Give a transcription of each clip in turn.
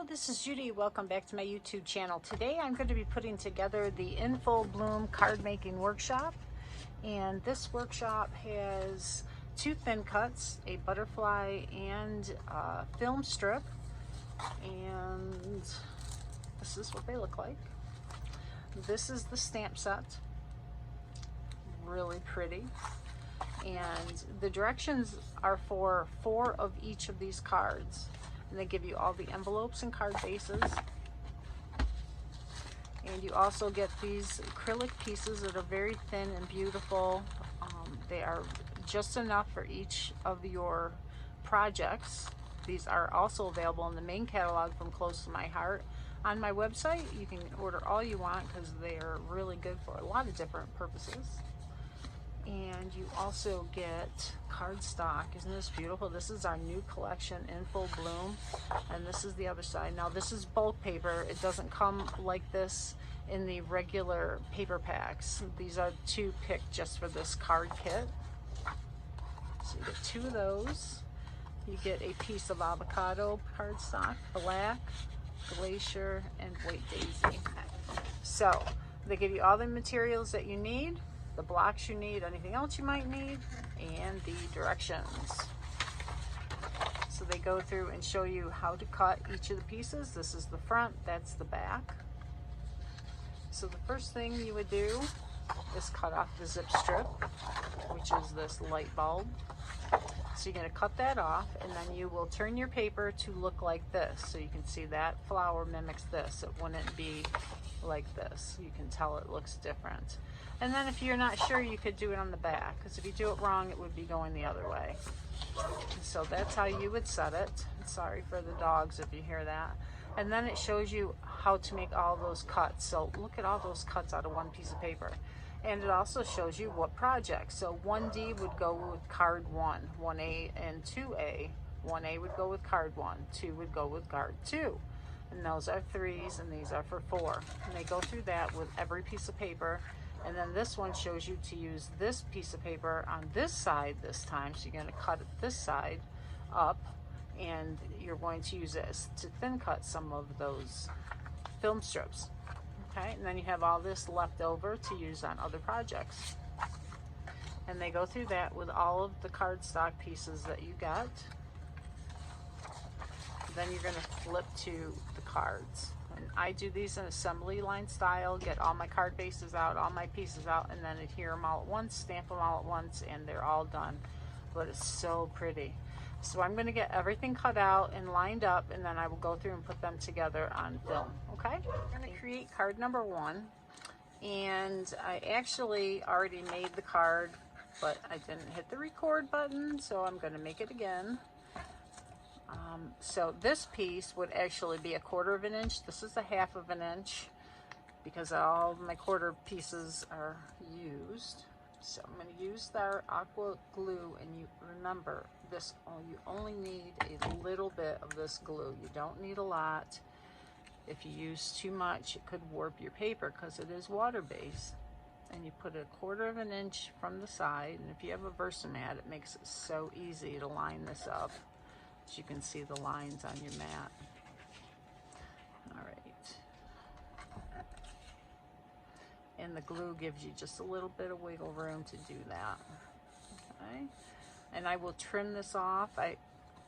Hello, this is Judy. Welcome back to my YouTube channel. Today I'm going to be putting together the Bloom card making workshop. And this workshop has two thin cuts, a butterfly and a film strip. And this is what they look like. This is the stamp set. Really pretty. And the directions are for 4 of each of these cards. And they give you all the envelopes and card bases. And you also get these acrylic pieces that are very thin and beautiful. They are just enough for each of your projects. These are also available in the main catalog from Close to My Heart. On my website, you can order all you want because they are really good for a lot of different purposes. And you also get cardstock. Isn't this beautiful? This is our new collection, Bloom, and this is the other side. Now this is bulk paper. It doesn't come like this in the regular paper packs. These are 2 picked just for this card kit. So you get 2 of those. You get a piece of avocado cardstock, black, glacier, and white daisy. So they give you all the materials that you need, the blocks you need, anything else you might need, and the directions. So they go through and show you how to cut each of the pieces. This is the front, that's the back. So the first thing you would do is cut off the zip strip, which is this light bulb. So you're going to cut that off, and then you will turn your paper to look like this. So you can see that flower mimics this. It wouldn't be like this. You can tell it looks different. And then if you're not sure, you could do it on the back, because if you do it wrong, it would be going the other way. So that's how you would set it. Sorry for the dogs if you hear that. And then it shows you how to make all those cuts. So look at all those cuts out of one piece of paper. And it also shows you what projects. So 1D would go with card 1, 1A and 2A. 1A would go with card 1, 2 would go with card 2. And those are 3s, and these are for 4. And they go through that with every piece of paper. And then this one shows you to use this piece of paper on this side this time. So you're going to cut this side up, and you're going to use this to thin cut some of those film strips. Okay, and then you have all this left over to use on other projects. And they go through that with all of the cardstock pieces that you got. Then you're going to flip to the cards. And I do these in assembly line style, get all my card bases out, all my pieces out, and then adhere them all at once, stamp them all at once, and they're all done. But it's so pretty. So I'm going to get everything cut out and lined up, and then I will go through and put them together on film. Okay? I'm going to create card number 1. And I actually already made the card, but I didn't hit the record button, so I'm going to make it again. So this piece would actually be 1/4 of an inch. This is 1/2 of an inch because all of my quarter pieces are used. So I'm going to use our aqua glue, and you remember this, you only need a little bit of this glue. You don't need a lot. If you use too much, it could warp your paper because it is water-based. And you put 1/4 of an inch from the side, and if you have a Versamat, it makes it so easy to line this up. As you can see the lines on your mat. All right. And the glue gives you just a little bit of wiggle room to do that. Okay. And I will trim this off. I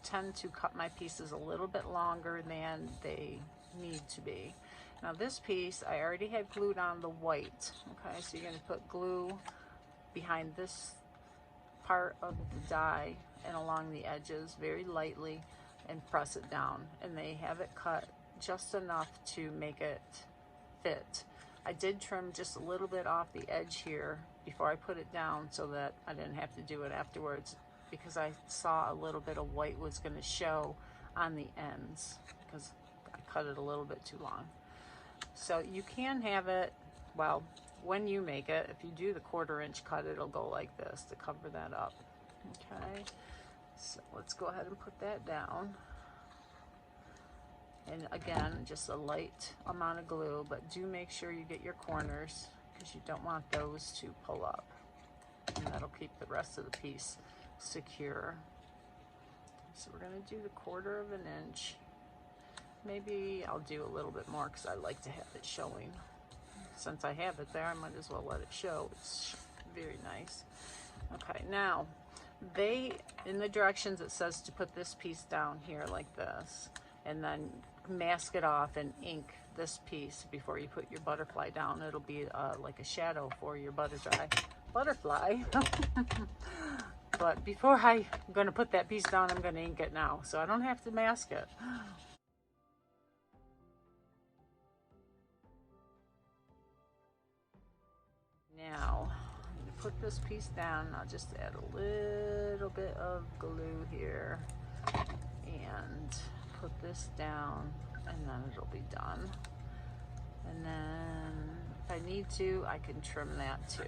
tend to cut my pieces a little bit longer than they need to be. Now this piece, I already had glued on the white. Okay, so you're going to put glue behind this part of the die and along the edges very lightly and press it down, and they have it cut just enough to make it fit. I did trim just a little bit off the edge here before I put it down so that I didn't have to do it afterwards, because I saw a little bit of white was going to show on the ends because I cut it a little bit too long. So you can have it, well, when you make it, if you do the 1/4 inch cut, it'll go like this to cover that up. Okay, so let's go ahead and put that down. And again, just a light amount of glue, but do make sure you get your corners because you don't want those to pull up. And that'll keep the rest of the piece secure. So we're going to do the 1/4 of an inch. maybe I'll do a little bit more because I like to have it showing. Since I have it there, I might as well let it show. It's very nice. Okay, now in the directions it says to put this piece down here like this, and then mask it off and ink this piece before you put your butterfly down. It'll be like a shadow for your butterfly. But before I'm going to put that piece down, I'm going to ink it now, so I don't have to mask it. Now, I'm going to put this piece down. I'll just add a little bit of glue here and put this down, and then it'll be done. And then if I need to, I can trim that too.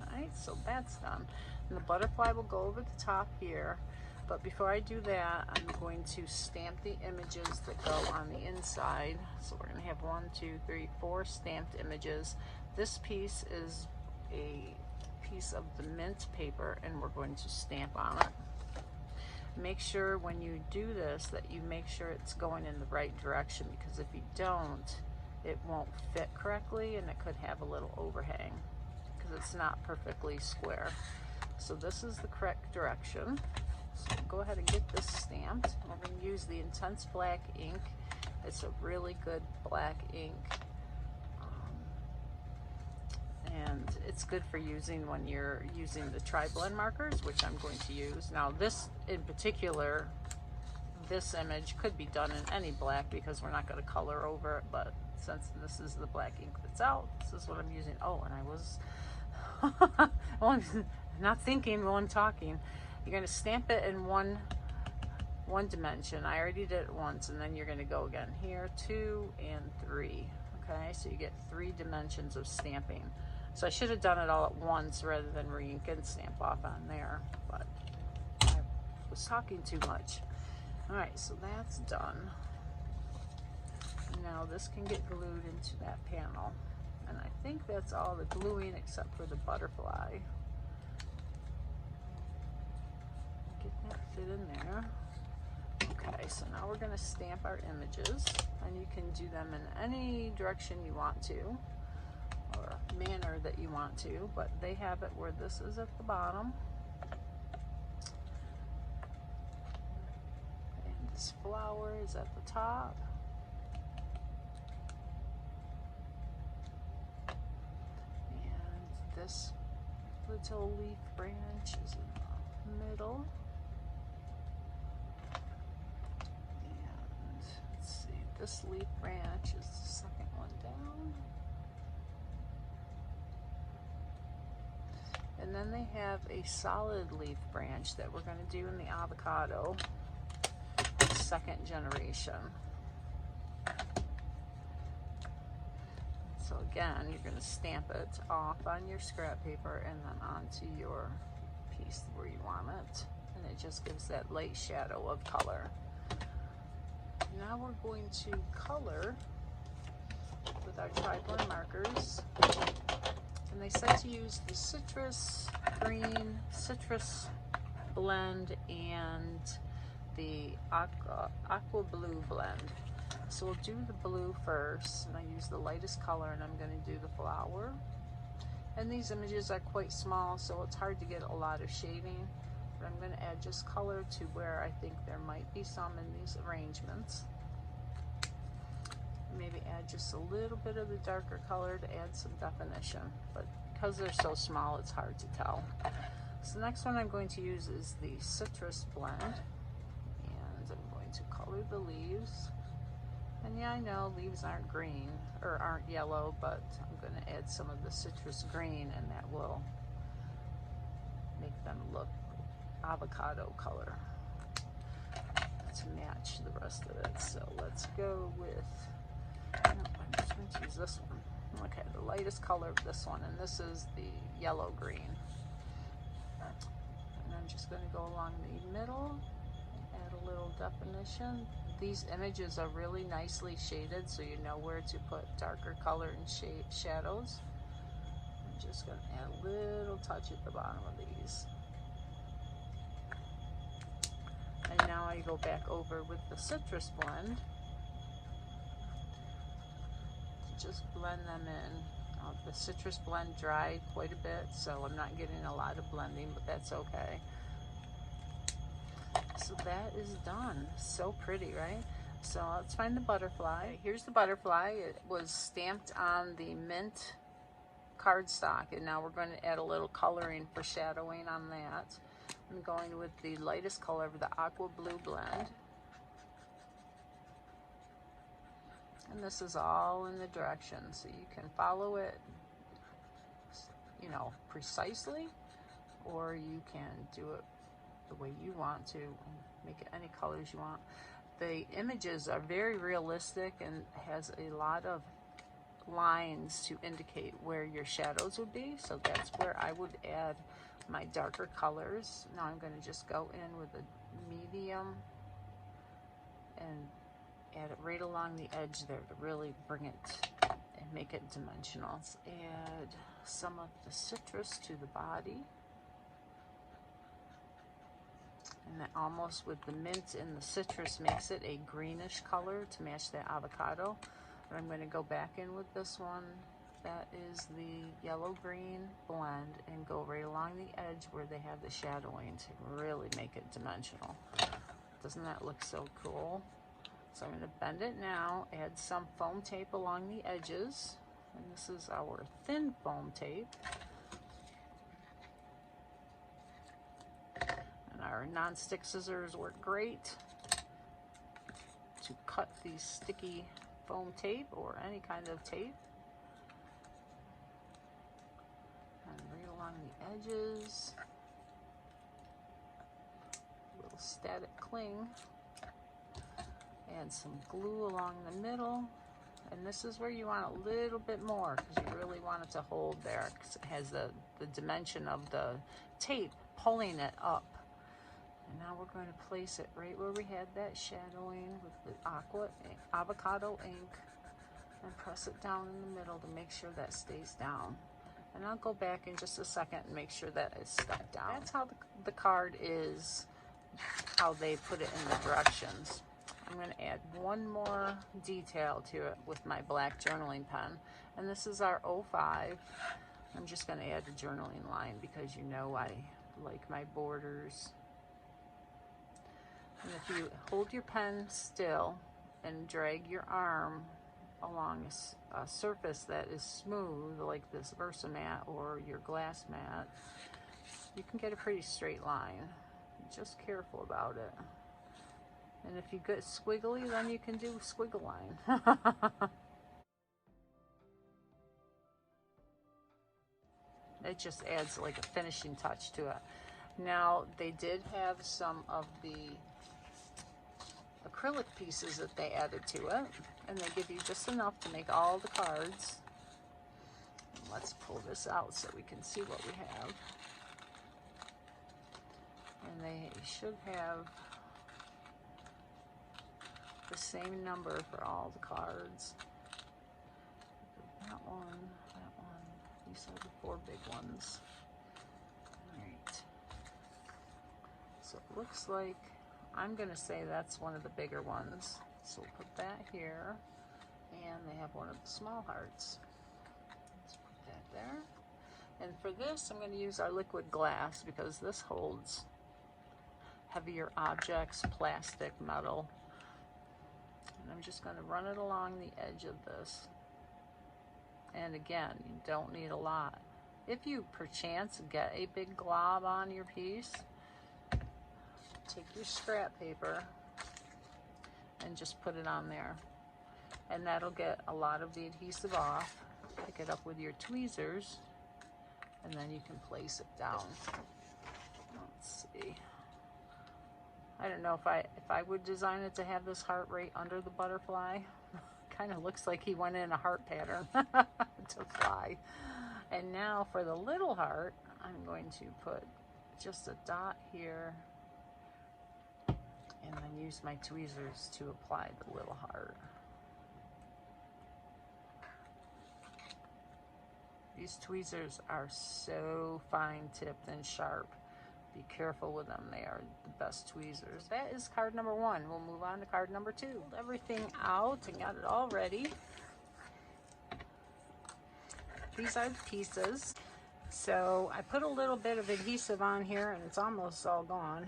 Alright, so that's done. And the butterfly will go over the top here. But before I do that, I'm going to stamp the images that go on the inside. So we're going to have 1, 2, 3, 4 stamped images. This piece is a piece of the mint paper, and we're going to stamp on it. Make sure when you do this that you make sure it's going in the right direction, because if you don't, it won't fit correctly and it could have a little overhang because it's not perfectly square. So this is the correct direction. So go ahead and get this stamped. We're going to use the Intense Black ink. It's a really good black ink. And it's good for using when you're using the tri-blend markers, which I'm going to use. Now this in particular, this image could be done in any black because we're not going to color over it, but since this is the black ink that's out, this is what I'm using. Oh, and I was not thinking while I'm talking. You're going to stamp it in one dimension. I already did it once, and then you're going to go again here, 2 and 3. Okay, so you get 3 dimensions of stamping. So I should have done it all at once rather than re-ink and stamp off on there, but I was talking too much. All right, so that's done. Now this can get glued into that panel. And I think that's all the gluing except for the butterfly. Get that fit in there. Okay, so now we're gonna stamp our images, and you can do them in any direction you want to, or manner that you want to, but they have it where this is at the bottom. And this flower is at the top. And this little leaf branch is in the middle. And let's see, this leaf branch is the second one down. And then they have a solid leaf branch that we're going to do in the avocado, second generation. So again, you're going to stamp it off on your scrap paper and then onto your piece where you want it. And it just gives that light shadow of color. Now we're going to color with our tri-blend markers. And they said to use the citrus green, citrus blend, and the aqua blue blend. So we'll do the blue first, and I use the lightest color, and I'm going to do the flower. And these images are quite small, so it's hard to get a lot of shading, but I'm going to add just color to where I think there might be some in these arrangements. Maybe add just a little bit of the darker color to add some definition, but because they're so small, it's hard to tell. So the next one I'm going to use is the citrus blend, and I'm going to color the leaves. And yeah, I know leaves aren't green or aren't yellow, but I'm going to add some of the citrus green, and that will make them look avocado color to match the rest of it. So let's go with, I'm just going to use this one. Okay, the lightest color of this one, and this is the yellow green. And I'm just going to go along the middle, add a little definition. These images are really nicely shaded, so you know where to put darker color and shadows. I'm just going to add a little touch at the bottom of these. And now I go back over with the citrus blend just blend them in. The citrus blend dried quite a bit, so I'm not getting a lot of blending, but that's okay. So that is done. So pretty, right? So let's find the butterfly. Okay, here's the butterfly. It was stamped on the mint cardstock, and now we're going to add a little coloring for shadowing on that. I'm going with the lightest color of the aqua blue blend. And this is all in the direction, so you can follow it, you know, precisely, or you can do it the way you want to, make it any colors you want. The images are very realistic and has a lot of lines to indicate where your shadows would be, so that's where I would add my darker colors. Now I'm going to just go in with a medium and add it right along the edge there to really bring it and make it dimensional. Let's add some of the citrus to the body. And that almost with the mint and the citrus makes it a greenish color to match that avocado. But I'm going to go back in with this one. That is the yellow-green blend, and go right along the edge where they have the shadowing to really make it dimensional. Doesn't that look so cool? So I'm going to bend it now, add some foam tape along the edges. And this is our thin foam tape. And our non-stick scissors work great to cut these sticky foam tape or any kind of tape. And right along the edges, a little static cling. Add some glue along the middle. And this is where you want a little bit more, because you really want it to hold there, because it has the dimension of the tape pulling it up. And now we're going to place it right where we had that shadowing with the avocado ink, and press it down in the middle to make sure that stays down. And I'll go back in just a second and make sure that it's stuck down. That's how the card is, how they put it in the directions. I'm going to add one more detail to it with my black journaling pen. And this is our 05. I'm just going to add a journaling line because you know I like my borders. And if you hold your pen still and drag your arm along a surface that is smooth, like this Versamat or your glass mat, you can get a pretty straight line. Just careful about it. And if you get squiggly, then you can do squiggle line. It just adds like a finishing touch to it. Now, they did have some of the acrylic pieces that they added to it, and they give you just enough to make all the cards. And let's pull this out so we can see what we have. And they should have the same number for all the cards. That one. These are the 4 big ones. Alright. So it looks like, I'm going to say that's one of the bigger ones. So we'll put that here. And they have one of the small hearts. Let's put that there. And for this, I'm going to use our liquid glass because this holds heavier objects, plastic, metal. And I'm just going to run it along the edge of this. And again, you don't need a lot. If you perchance get a big glob on your piece, take your scrap paper and just put it on there. And that'll get a lot of the adhesive off. Pick it up with your tweezers, and then you can place it down. Let's see. I don't know if I would design it to have this heart right under the butterfly. Kind of looks like he went in a heart pattern to fly. And now for the little heart, I'm going to put just a dot here and then use my tweezers to apply the little heart. These tweezers are so fine tipped and sharp. Be careful with them, they are the best tweezers. That is card number 1. We'll move on to card number 2. Pulled everything out and got it all ready. these are the pieces. So I put a little bit of adhesive on here and it's almost all gone,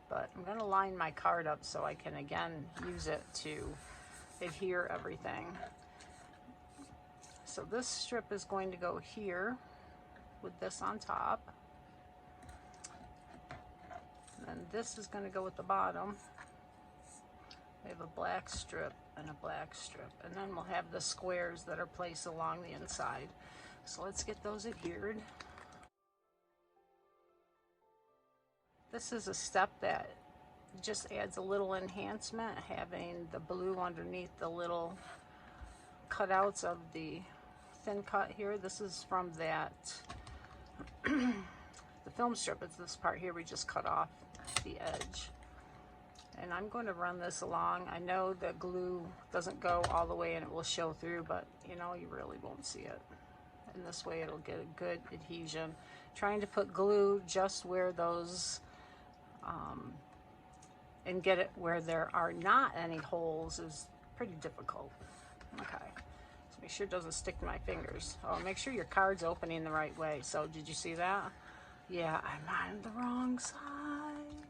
but I'm going to line my card up so I can again use it to adhere everything. So this strip is going to go here with this on top. And then this is going to go at the bottom. We have a black strip and a black strip. And then we'll have the squares that are placed along the inside. So let's get those adhered. This is a step that just adds a little enhancement, having the blue underneath the little cutouts of the thin cut here. This is from that the film strip. It's this part here we just cut off the edge. And I'm going to run this along. I know the glue doesn't go all the way and it will show through, but you know, you really won't see it. And this way it'll get a good adhesion. Trying to put glue just where those and get it where there are not any holes is pretty difficult. Okay, so make sure it doesn't stick to my fingers. Oh, make sure your card's opening the right way. So did you see that? Yeah, I'm on the wrong side.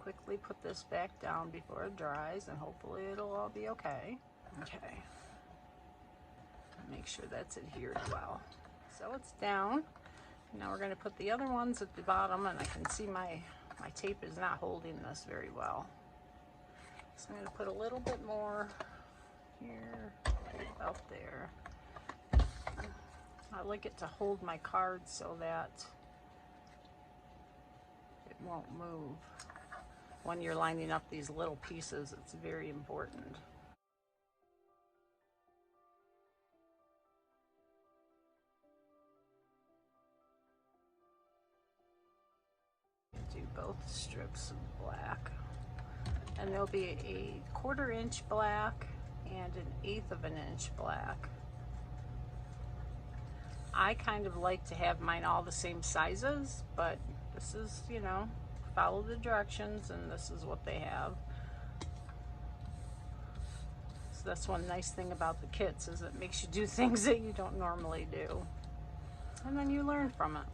Quickly put this back down before it dries and hopefully it'll all be okay. Okay, make sure that's adhered well. So it's down. Now we're going to put the other ones at the bottom, and I can see my tape is not holding this very well. So I'm going to put a little bit more here, about there. I like it to hold my card so that it won't move. When you're lining up these little pieces, it's very important. Do both strips of black, and there'll be a 1/4 inch black and an 1/8 of an inch black. I kind of like to have mine all the same sizes, but this is, you know, follow the directions and this is what they have. So that's one nice thing about the kits, is it makes you do things that you don't normally do, and then you learn from it.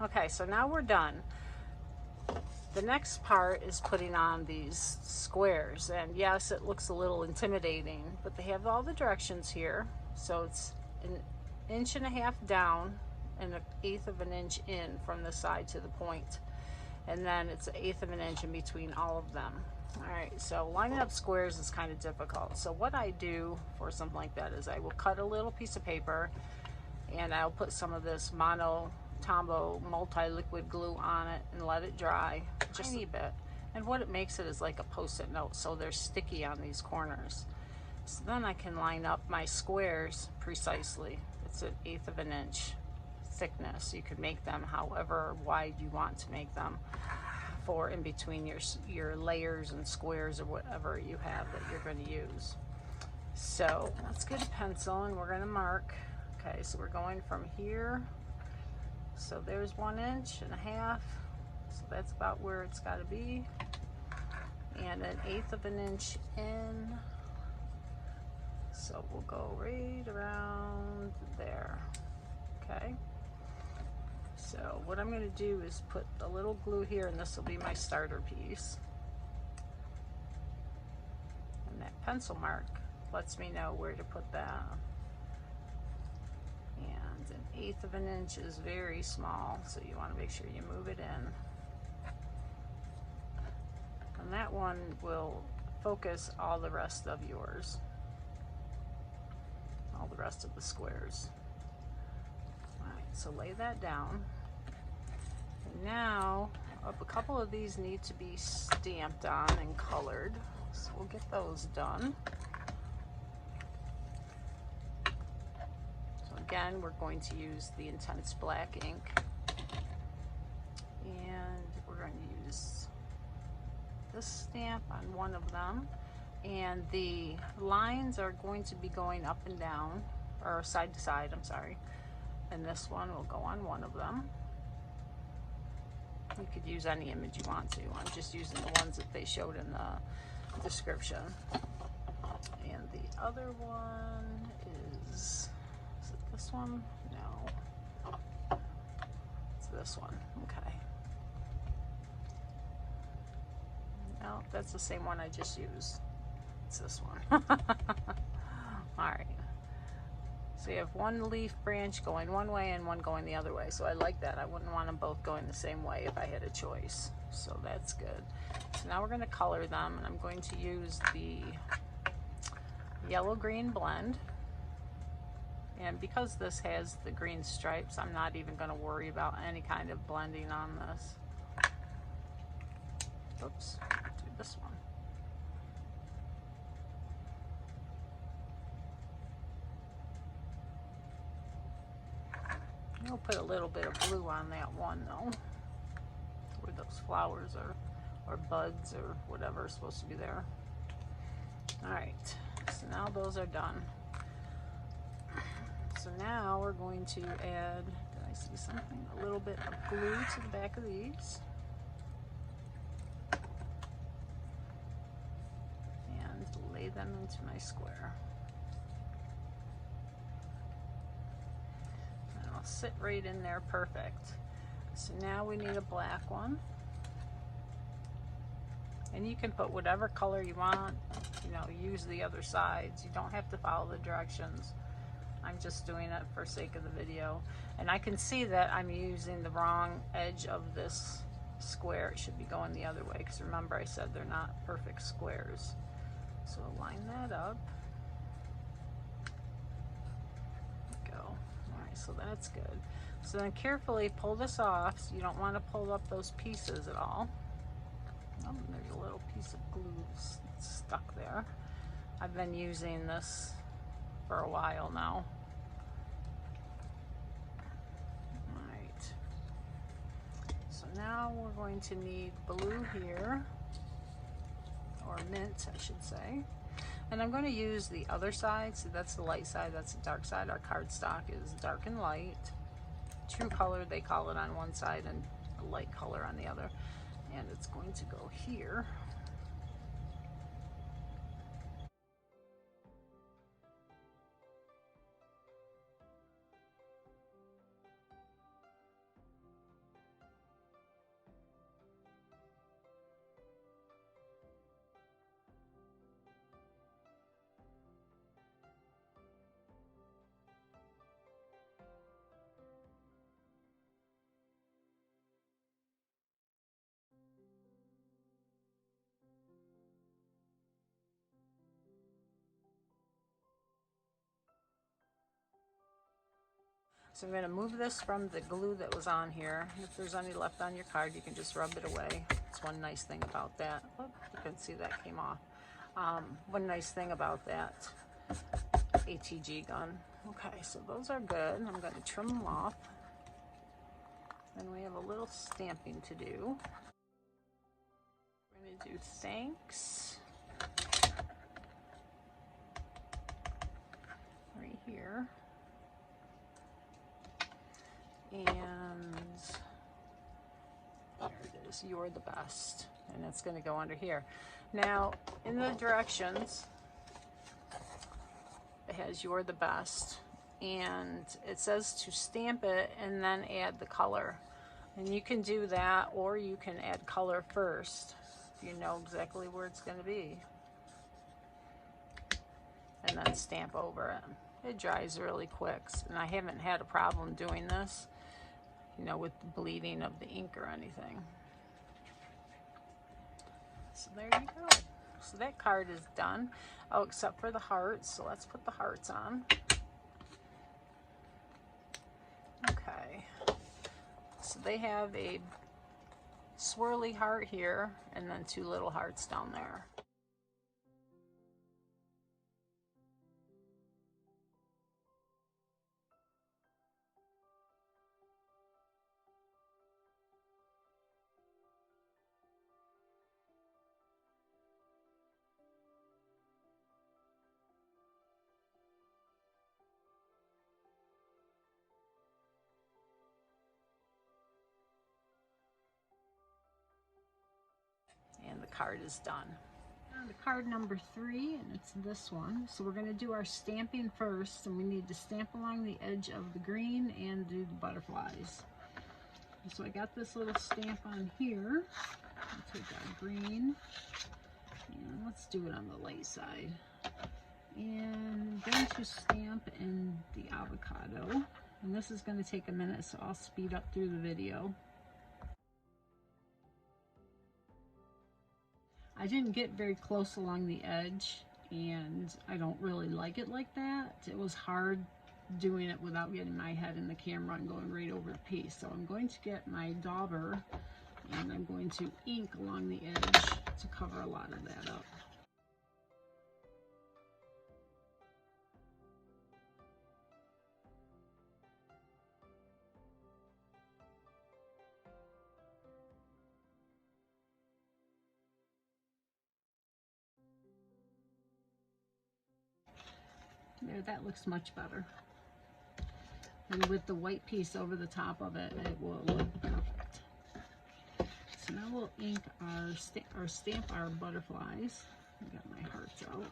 Okay, so now we're done. The next part is putting on these squares, and yes, it looks a little intimidating, but they have all the directions here. So it's 1.5 inches down and 1/8 of an inch in from the side to the point, and then it's 1/8 of an inch in between all of them. All right, so lining up squares is kind of difficult. So what I do for something like that is I will cut a little piece of paper and I'll put some of this Tombow multi-liquid glue on it and let it dry just a bit. And what it makes it is like a post-it note, so they're sticky on these corners. So then I can line up my squares precisely. It's 1/8 of an inch thickness. You could make them however wide you want to make them for in between your layers and squares or whatever you have that you're going to use. So let's get a pencil and we're going to mark. Okay, so we're going from here. So there's 1.5 inches. So that's about where it's got to be. And 1/8 of an inch in. So we'll go right around there. Okay. So what I'm going to do is put a little glue here, and this will be my starter piece. And that pencil mark lets me know where to put that. And 1/8 of an inch is very small, so you want to make sure you move it in. And that one will focus all the rest of yours, all the rest of the squares. Alright, so lay that down. And now, a couple of these need to be stamped on and colored, so we'll get those done. So again, we're going to use the intense black ink, and we're going to use this stamp on one of them, and the lines are going to be going up and down, or side to side, I'm sorry, and this one will go on one of them. You could use any image you want to. I'm just using the ones that they showed in the description. And the other one is it this one? No. this one. Okay. No, that's the same one I just used. It's this one. Alright. So you have one leaf branch going one way and one going the other way. So I like that. I wouldn't want them both going the same way if I had a choice. So that's good. So now we're going to color them, and I'm going to use the yellow-green blend. And because this has the green stripes, I'm not even going to worry about any kind of blending on this. Oops, do this one. I'll put a little bit of blue on that one though, where those flowers are, or buds or whatever is supposed to be there. Alright, so now those are done. So now we're going to add, did I see something? A little bit of glue to the back of these. And lay them into my square. And I'll sit right in there perfect. So now we need a black one. And you can put whatever color you want, you know, use the other sides. You don't have to follow the directions. I'm just doing it for sake of the video. And I can see that I'm using the wrong edge of this square. It should be going the other way, because remember I said they're not perfect squares. So line that up. There we go. Alright, so that's good. So then carefully pull this off. So you don't want to pull up those pieces at all. Oh, there's a little piece of glue stuck there. I've been using this for a while now. Alright. So now we're going to need blue here, or mint I should say. And I'm going to use the other side. So that's the light side, that's the dark side. Our cardstock is dark and light. True color they call it on one side, and a light color on the other. And it's going to go here. So I'm going to move this from the glue that was on here. If there's any left on your card, you can just rub it away. That's one nice thing about that. Oh, you can see that came off. One nice thing about that ATG gun. Okay, so those are good. I'm going to trim them off. Then we have a little stamping to do. We're going to do thanks right here. And there it is, you're the best. And it's going to go under here. Now, in the directions, it has you're the best. And it says to stamp it and then add the color. And you can do that, or you can add color first, if you know exactly where it's going to be. And then stamp over it. It dries really quick, and I haven't had a problem doing this, you know, with the bleeding of the ink or anything. So there you go. So that card is done. Oh, except for the hearts. So let's put the hearts on. Okay. So they have a swirly heart here, and then two little hearts down there. And the card is done. Now the card number 3, and it's this one. So we're going to do our stamping first, and we need to stamp along the edge of the green and do the butterflies. So I got this little stamp on here. I'll take our green and let's do it on the light side. And I'm going to stamp in the avocado. And this is going to take a minute, so I'll speed up through the video. I didn't get very close along the edge, and I don't really like it like that. It was hard doing it without getting my head in the camera and going right over the piece. So I'm going to get my dauber and I'm going to ink along the edge to cover a lot of that up. There, that looks much better. And with the white piece over the top of it, it will look perfect. So now we'll ink our stamp our butterflies. I got my hearts out.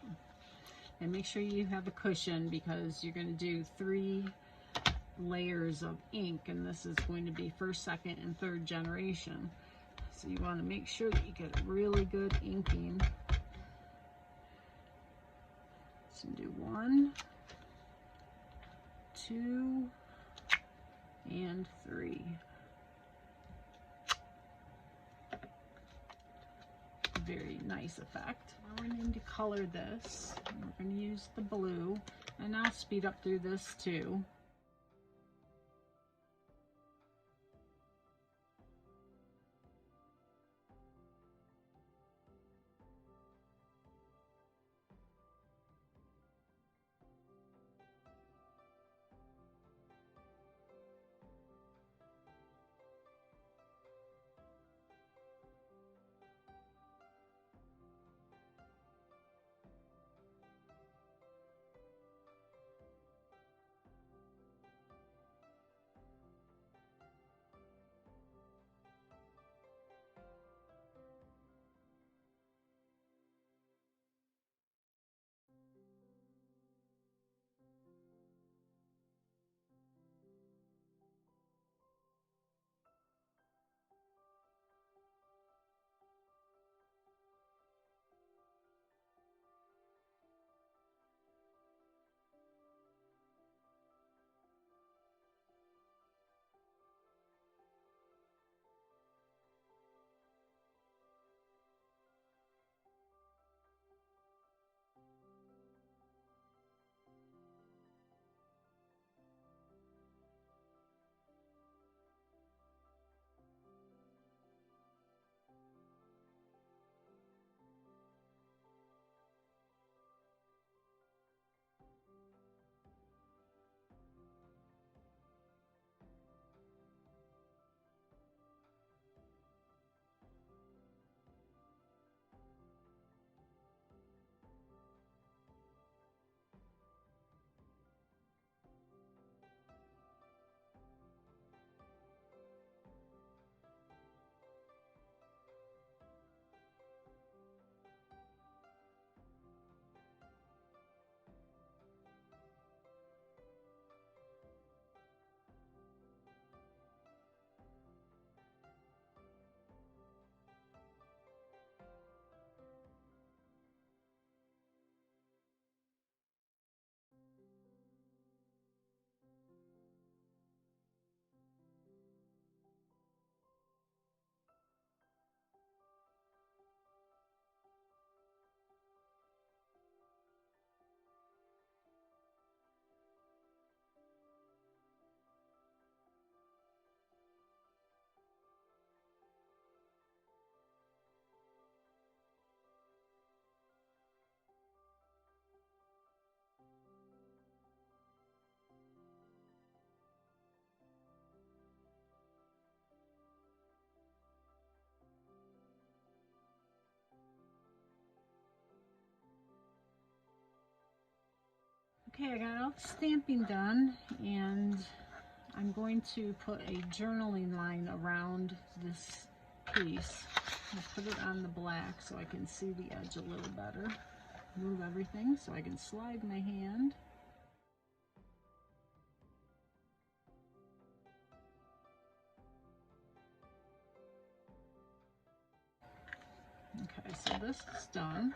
And make sure you have a cushion because you're going to do 3 layers of ink, and this is going to be first, second, and third generation. So you want to make sure that you get really good inking. So do 1, 2, and 3. Very nice effect. Now we're going to color this. We're going to use the blue, and I'll speed up through this too. Okay, I got all the stamping done, and I'm going to put a journaling line around this piece. I'll put it on the black so I can see the edge a little better. Move everything so I can slide my hand. Okay, so this is done,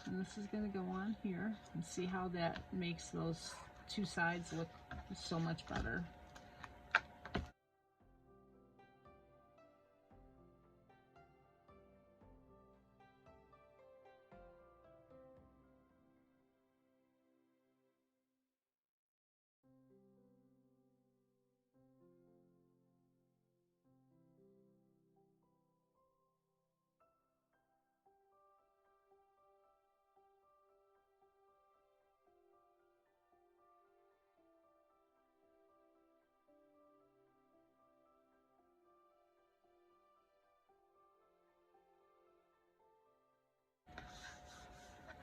and this is going to go on here, and see how that makes those two sides look so much better.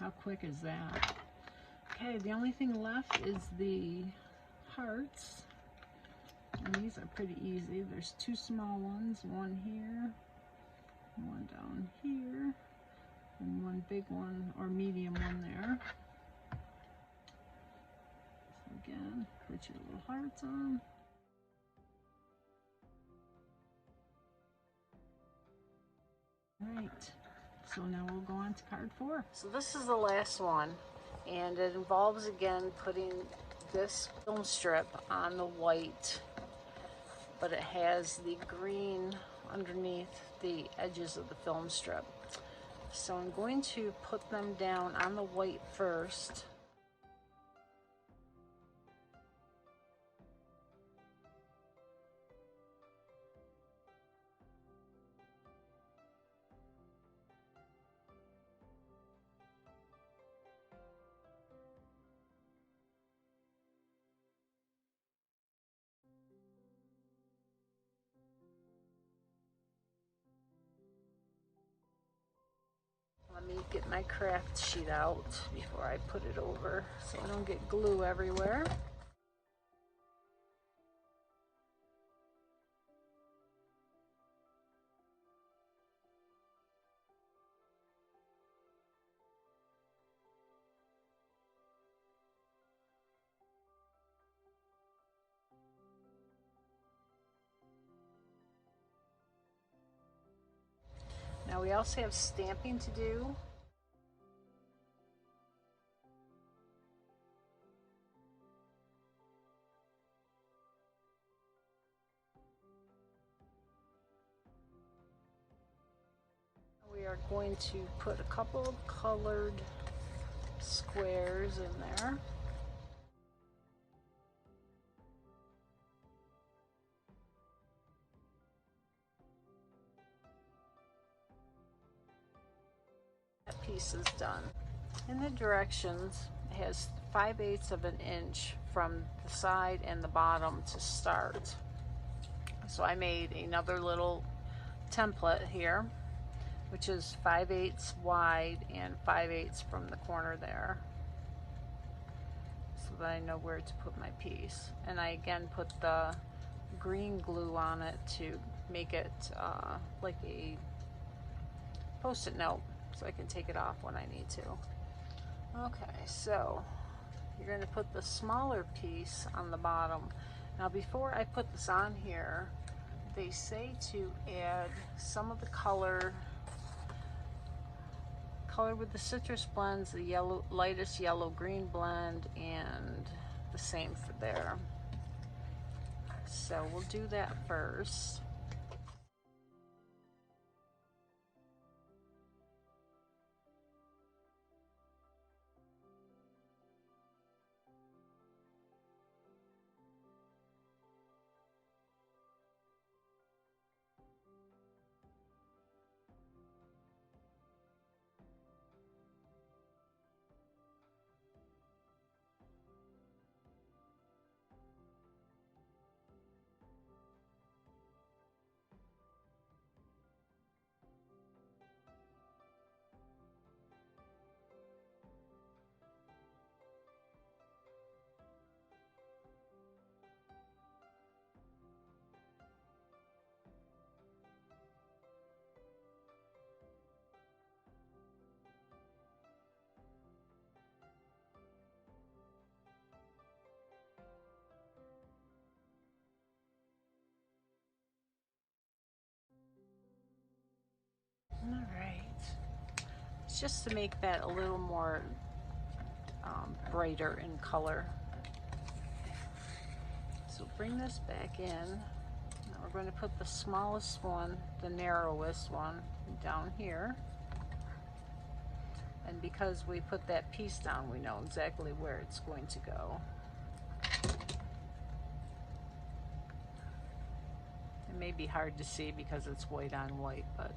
How quick is that? Okay, the only thing left is the hearts. And these are pretty easy. There's two small ones, one here, one down here, and one big one or medium one there. So again, put your little hearts on. Alright, so now we'll go on to card 4. So this is the last one, and it involves again putting this film strip on the white, but it has the green underneath the edges of the film strip. So I'm going to put them down on the white first. Let me get my craft sheet out before I put it over so I don't get glue everywhere. Now we also have stamping to do. We are going to put a couple of colored squares in there. That piece is done. In the directions, it has 5/8 of an inch from the side and the bottom to start. So I made another little template here, which is 5/8 wide and 5/8 from the corner there, so that I know where to put my piece. And I again put the green glue on it to make it like a post-it note, so I can take it off when I need to. Okay, so you're going to put the smaller piece on the bottom. Now before I put this on here, they say to add some of the color with the citrus blends, the yellow, lightest yellow green blend, and the same for there. So we'll do that first. It's just to make that a little more brighter in color. So bring this back in. Now we're going to put the smallest one, the narrowest one, down here. And because we put that piece down, we know exactly where it's going to go. It may be hard to see because it's white on white, but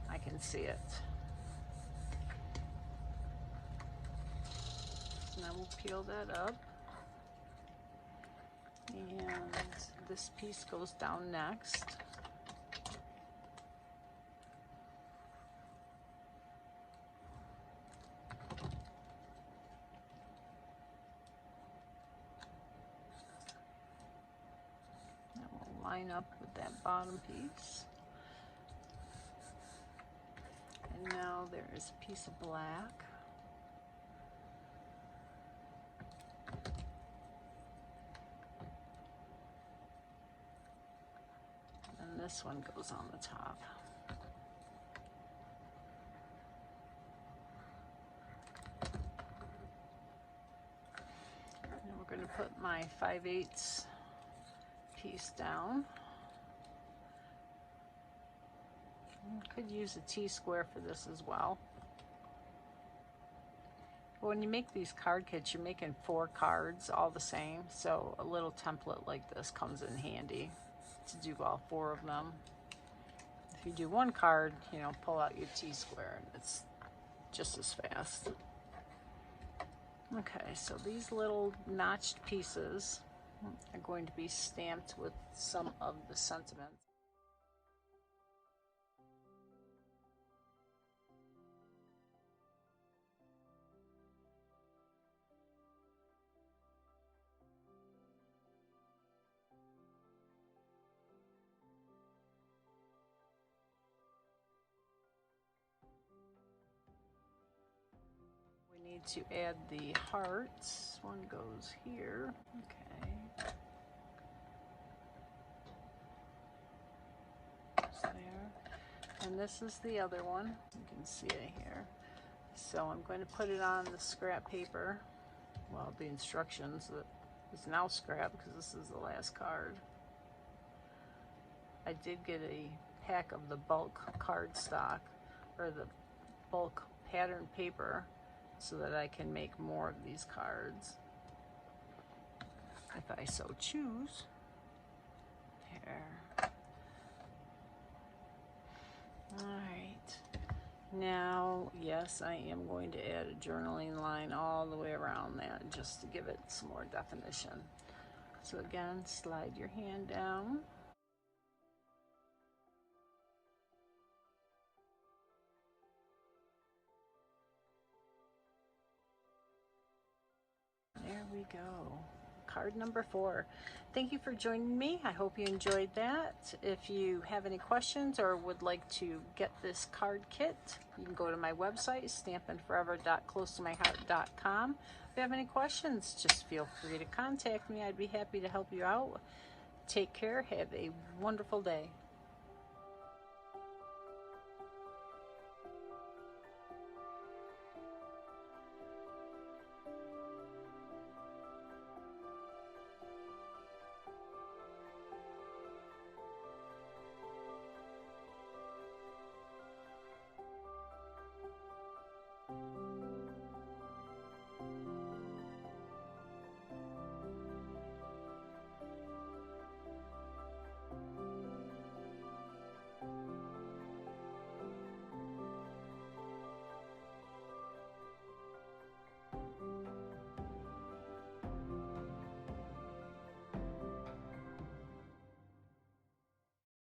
I can see it. Now we'll peel that up. And this piece goes down next. That will line up with that bottom piece. And now there is a piece of black. This one goes on the top. And we're going to put my 5/8 piece down. Could use a T-square for this as well. But when you make these card kits, you're making 4 cards all the same, so a little template like this comes in handy to do all 4 of them. If you do 1 card, you know, pull out your T-square and it's just as fast. Okay, so these little notched pieces are going to be stamped with some of the sentiments. Need to add the hearts. One goes here. Okay. Goes there. And this is the other one. You can see it here. So I'm going to put it on the scrap paper. Well, the instructions that is now scrap because this is the last card. I did get a pack of the bulk cardstock or the bulk pattern paper, so that I can make more of these cards if I so choose. There. Alright. Now, yes, I am going to add a journaling line all the way around that just to give it some more definition. So again, slide your hand down. There we go. Card number 4. Thank you for joining me. I hope you enjoyed that. If you have any questions or would like to get this card kit, you can go to my website, stampinforever.closetomyheart.com. If you have any questions, just feel free to contact me. I'd be happy to help you out. Take care. Have a wonderful day.